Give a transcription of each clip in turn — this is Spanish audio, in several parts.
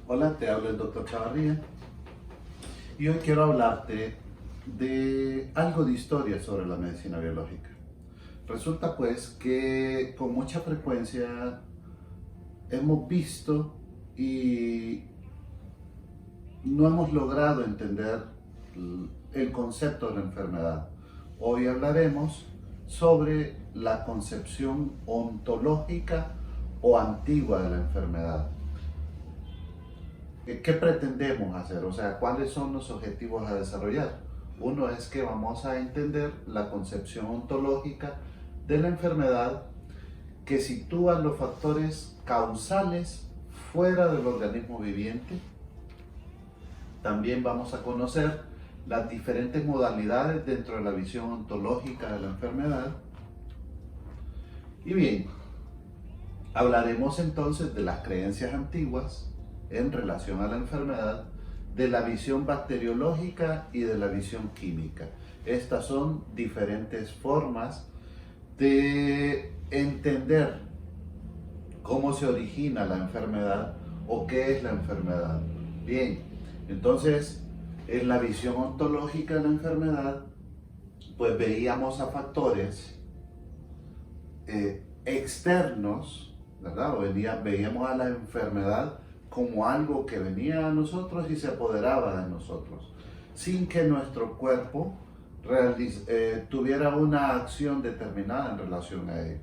Hola, te habla el doctor Chavarría y hoy quiero hablarte de algo de historia sobre la medicina biológica. Resulta pues que con mucha frecuencia hemos visto y no hemos logrado entender el concepto de la enfermedad. Hoy hablaremos sobre la concepción ontológica o antigua de la enfermedad. ¿Qué pretendemos hacer? O sea, ¿cuáles son los objetivos a desarrollar? Uno es que vamos a entender la concepción ontológica de la enfermedad que sitúa los factores causales fuera del organismo viviente. También vamos a conocer las diferentes modalidades dentro de la visión ontológica de la enfermedad. Y bien, hablaremos entonces de las creencias antiguas en relación a la enfermedad, de la visión bacteriológica y de la visión química. Estas son diferentes formas de entender cómo se origina la enfermedad o qué es la enfermedad. Bien, entonces en la visión ontológica de la enfermedad, pues veíamos a factores externos, ¿verdad? Veíamos a la enfermedad como algo que venía a nosotros y se apoderaba de nosotros, sin que nuestro cuerpo tuviera una acción determinada en relación a ello.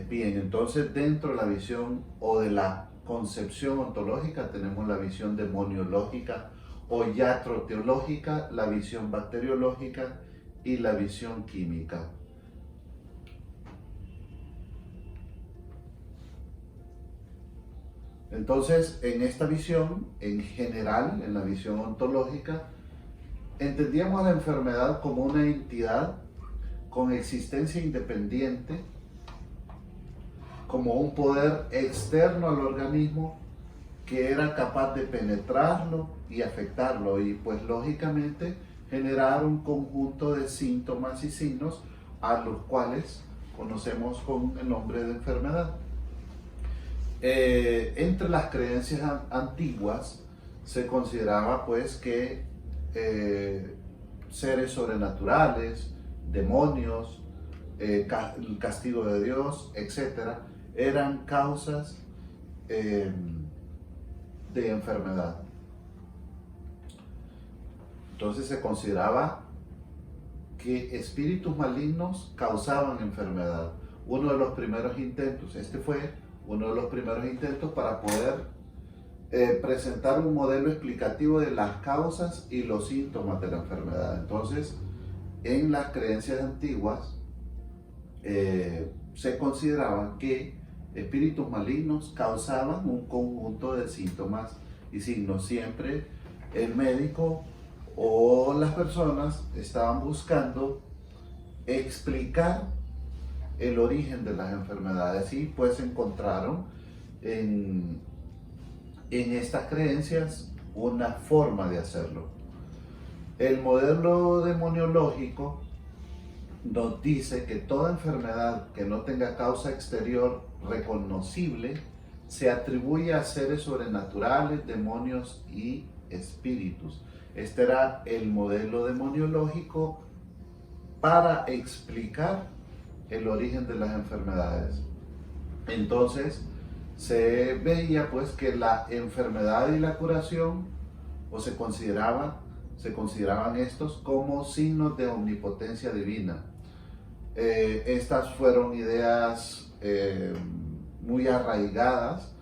Bien, entonces dentro de la visión o de la concepción ontológica tenemos la visión demoniológica o iatroteológica, la visión bacteriológica y la visión química. Entonces, en esta visión, en general, en la visión ontológica, entendíamos la enfermedad como una entidad con existencia independiente, como un poder externo al organismo que era capaz de penetrarlo y afectarlo y pues lógicamente generar un conjunto de síntomas y signos a los cuales conocemos con el nombre de enfermedad. Entre las creencias antiguas se consideraba pues que seres sobrenaturales, demonios, el castigo de Dios, etcétera, eran causas de enfermedad. Entonces se consideraba que espíritus malignos causaban enfermedad. Uno de los primeros intentos, este fue uno de los primeros intentos para poder presentar un modelo explicativo de las causas y los síntomas de la enfermedad. Entonces, en las creencias antiguas se consideraba que espíritus malignos causaban un conjunto de síntomas y signos. Siempre el médico o las personas estaban buscando explicar el origen de las enfermedades y pues encontraron en estas creencias una forma de hacerlo. El modelo demoniológico nos dice que toda enfermedad que no tenga causa exterior reconocible se atribuye a seres sobrenaturales, demonios y espíritus. Este era el modelo demoniológico para explicar el origen de las enfermedades. Entonces se veía pues que la enfermedad y la curación o se consideraban estos como signos de omnipotencia divina. Estas fueron ideas muy arraigadas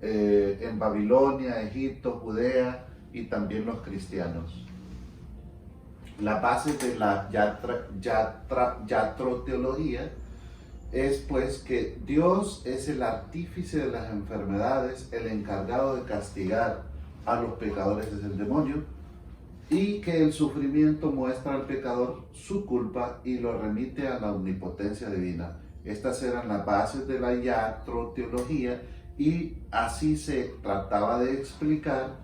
en Babilonia, Egipto, Judea y también los cristianos. La base de la iatroteología es pues que Dios es el artífice de las enfermedades, el encargado de castigar a los pecadores es el demonio, y que el sufrimiento muestra al pecador su culpa y lo remite a la omnipotencia divina. Estas eran las bases de la iatroteología y así se trataba de explicar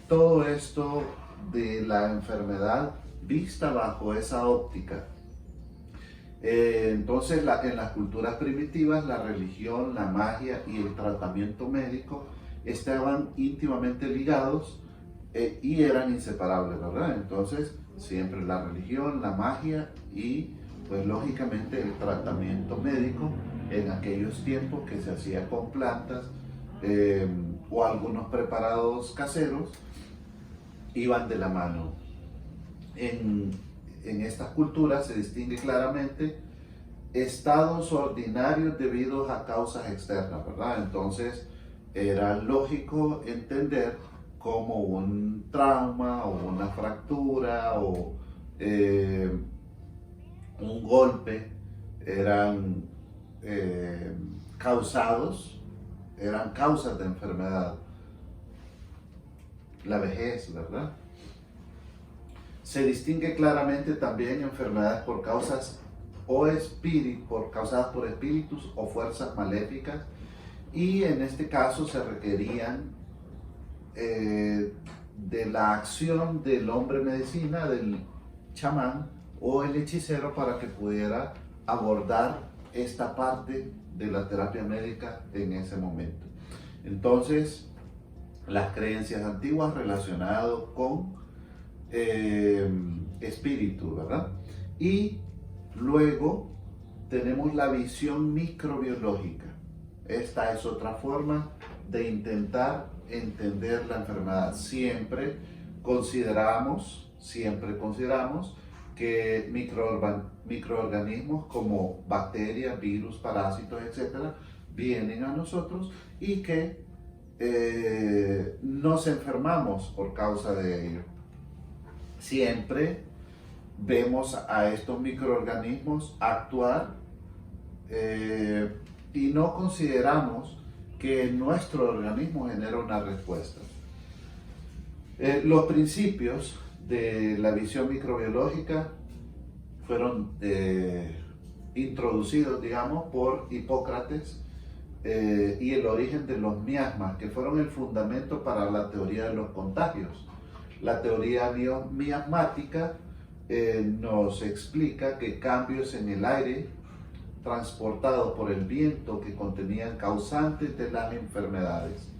todo esto de la enfermedad vista bajo esa óptica. Entonces, en las culturas primitivas, la religión, la magia y el tratamiento médico estaban íntimamente ligados y eran inseparables, ¿verdad? Entonces, siempre la religión, la magia y, pues lógicamente, el tratamiento médico en aquellos tiempos que se hacía con plantas o algunos preparados caseros iban de la mano. En estas culturas se distingue claramente estados ordinarios debidos a causas externas, ¿verdad? Entonces era lógico entender como un trauma o una fractura o un golpe eran eran causas de enfermedad. La vejez, ¿verdad? Se distingue claramente también enfermedades por causas causadas por espíritus o fuerzas maléficas, y en este caso se requerían de la acción del hombre medicina, del chamán o el hechicero para que pudiera abordar esta parte de la terapia médica en ese momento. Entonces, las creencias antiguas relacionadas con espíritu, ¿verdad? Y luego tenemos la visión microbiológica. Esta es otra forma de intentar entender la enfermedad. Siempre consideramos que microorganismos como bacterias, virus, parásitos, etcétera, vienen a nosotros y que nos enfermamos por causa de ello. Siempre vemos a estos microorganismos actuar y no consideramos que nuestro organismo genera una respuesta. Los principios de la visión microbiológica fueron introducidos, digamos, por Hipócrates y el origen de los miasmas, que fueron el fundamento para la teoría de los contagios. La teoría miasmática nos explica que cambios en el aire transportados por el viento que contenían causantes de las enfermedades.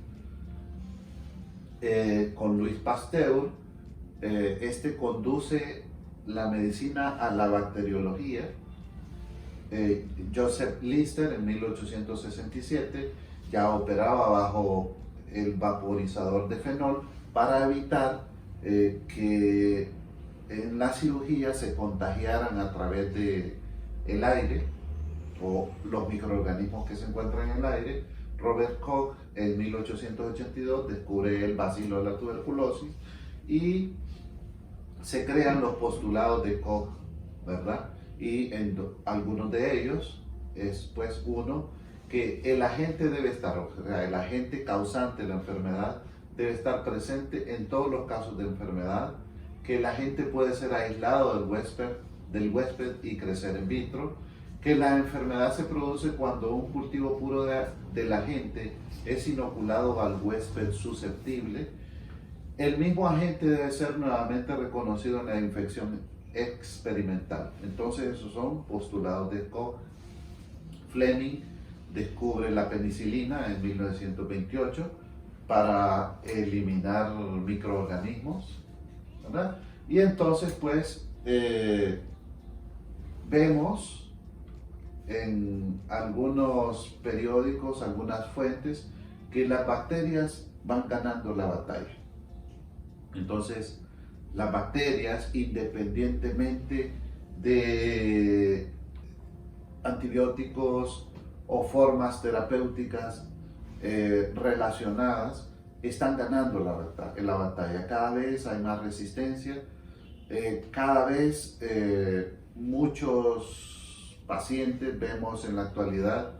Con Louis Pasteur, este conduce la medicina a la bacteriología. Joseph Lister en 1867 ya operaba bajo el vaporizador de fenol para evitar que en la cirugía se contagiaran a través de el aire o los microorganismos que se encuentran en el aire. Robert Koch en 1882 descubre el bacilo de la tuberculosis y se crean los postulados de Koch, ¿verdad? Y en algunos de ellos es pues uno que el agente debe estar, o sea, el agente causante de la enfermedad debe estar presente en todos los casos de enfermedad, que el agente puede ser aislado del huésped y crecer in vitro, que la enfermedad se produce cuando un cultivo puro del agente es inoculado al huésped susceptible. El mismo agente debe ser nuevamente reconocido en la infección experimental. Entonces esos son postulados de Koch. Fleming descubre la penicilina en 1928 para eliminar microorganismos, ¿verdad? Y entonces pues vemos en algunos periódicos, algunas fuentes, que las bacterias van ganando la batalla. Entonces, las bacterias, independientemente de antibióticos o formas terapéuticas relacionadas, están ganando la batalla. Cada vez hay más resistencia, cada vez muchos pacientes, vemos en la actualidad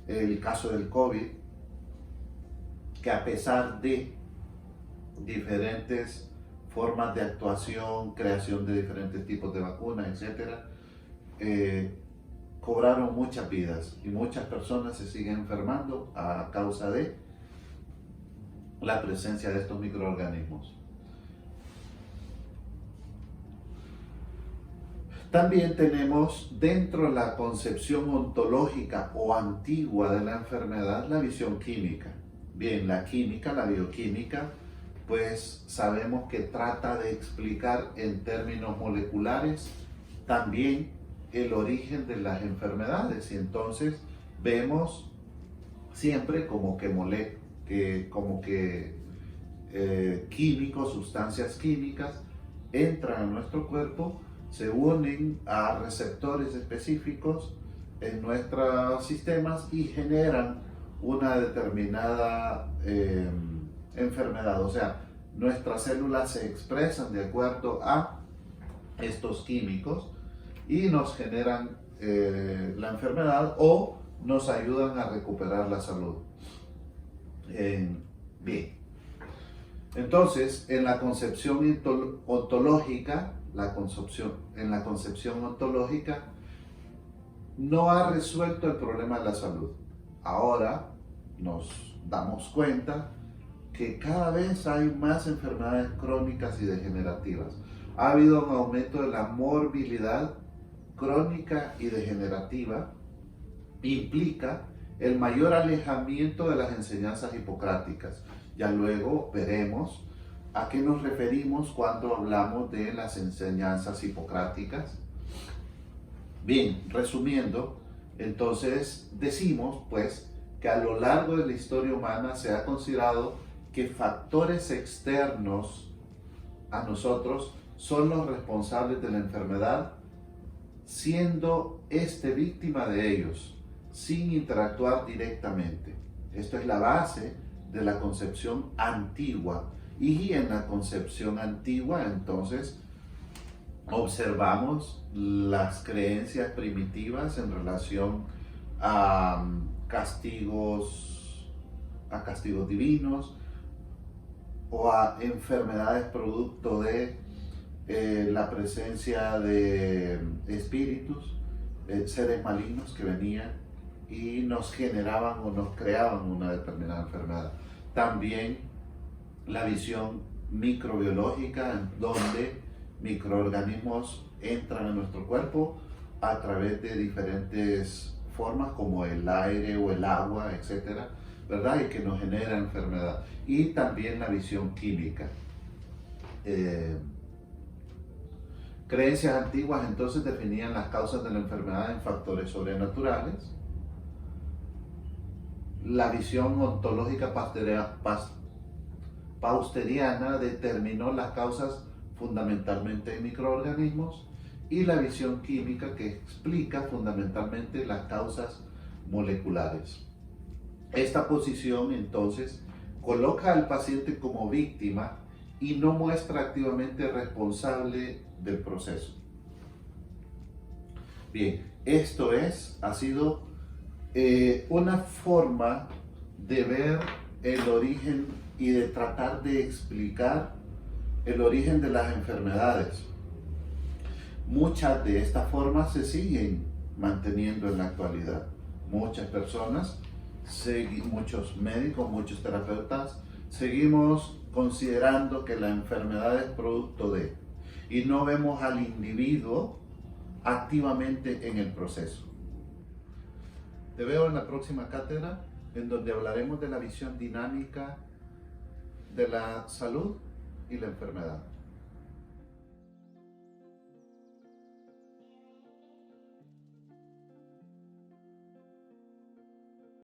el caso del COVID, que a pesar de diferentes formas de actuación, creación de diferentes tipos de vacunas, etc., cobraron muchas vidas y muchas personas se siguen enfermando a causa de la presencia de estos microorganismos. También tenemos dentro de la concepción ontológica o antigua de la enfermedad la visión química. Bien, la química, la bioquímica, pues sabemos que trata de explicar en términos moleculares también el origen de las enfermedades, y entonces vemos siempre como que químicos, sustancias químicas entran a nuestro cuerpo, se unen a receptores específicos en nuestros sistemas y generan una determinada enfermedad. O sea, nuestras células se expresan de acuerdo a estos químicos y nos generan la enfermedad o nos ayudan a recuperar la salud. Bien, entonces en la concepción ontológica, en la concepción ontológica no ha resuelto el problema de la salud. Ahora nos damos cuenta que cada vez hay más enfermedades crónicas y degenerativas. Ha habido un aumento de la morbilidad crónica y degenerativa. Implica el mayor alejamiento de las enseñanzas hipocráticas. Ya luego veremos a qué nos referimos cuando hablamos de las enseñanzas hipocráticas. Bien, resumiendo, entonces decimos pues que a lo largo de la historia humana se ha considerado que factores externos a nosotros son los responsables de la enfermedad, siendo víctima de ellos, sin interactuar directamente. Esto es la base de la concepción antigua. Y en la concepción antigua, entonces, observamos las creencias primitivas en relación a castigos divinos o a enfermedades producto de la presencia de espíritus, seres malignos que venían y nos generaban o nos creaban una determinada enfermedad. También la visión microbiológica, en donde microorganismos entran a nuestro cuerpo a través de diferentes formas como el aire o el agua, etcétera, ¿verdad? Y que nos genera enfermedad. Y también la visión química. Creencias antiguas entonces definían las causas de la enfermedad en factores sobrenaturales. La visión ontológica pausteriana determinó las causas fundamentalmente en microorganismos, y la visión química que explica fundamentalmente las causas moleculares. Esta posición entonces coloca al paciente como víctima y no muestra activamente responsable del proceso. Bien, esto ha sido una forma de ver el origen y de tratar de explicar el origen de las enfermedades. Muchas de estas formas se siguen manteniendo en la actualidad. Muchas personas, muchos médicos, muchos terapeutas, seguimos considerando que la enfermedad es producto de, y no vemos al individuo activamente en el proceso. Te veo en la próxima cátedra, en donde hablaremos de la visión dinámica de la salud y la enfermedad.